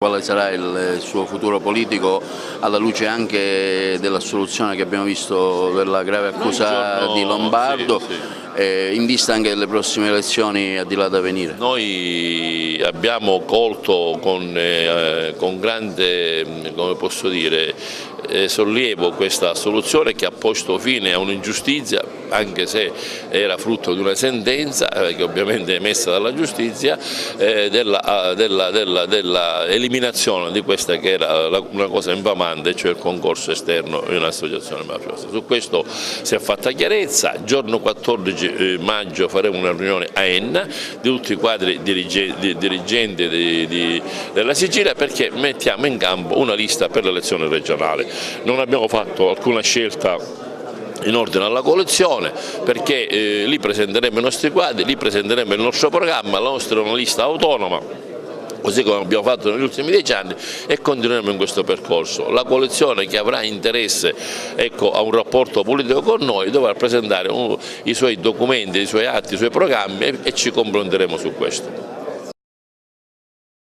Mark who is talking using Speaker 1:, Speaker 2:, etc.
Speaker 1: Quale sarà il suo futuro politico alla luce anche dell'assoluzione che abbiamo visto per la grave accusa di Lombardo, in vista anche delle prossime elezioni a di là da venire?
Speaker 2: Noi abbiamo colto con grande, come posso dire, sollievo questa soluzione che ha posto fine a un'ingiustizia, anche se era frutto di una sentenza che ovviamente è emessa dalla giustizia, dell'eliminazione di questa che era una cosa infamante, cioè il concorso esterno in un'associazione mafiosa. Su questo si è fatta chiarezza. Il giorno 14 maggio faremo una riunione a Enna di tutti i quadri dirigenti della Sicilia, perché mettiamo in campo una lista per l'elezione regionale. Non abbiamo fatto alcuna scelta in ordine alla coalizione, perché lì presenteremo i nostri quadri, lì presenteremo il nostro programma. La nostra è una lista autonoma, così come abbiamo fatto negli ultimi 10 anni, e continueremo in questo percorso. La coalizione che avrà interesse, a un rapporto politico con noi dovrà presentare i suoi documenti, i suoi atti, i suoi programmi, e ci confronteremo su questo.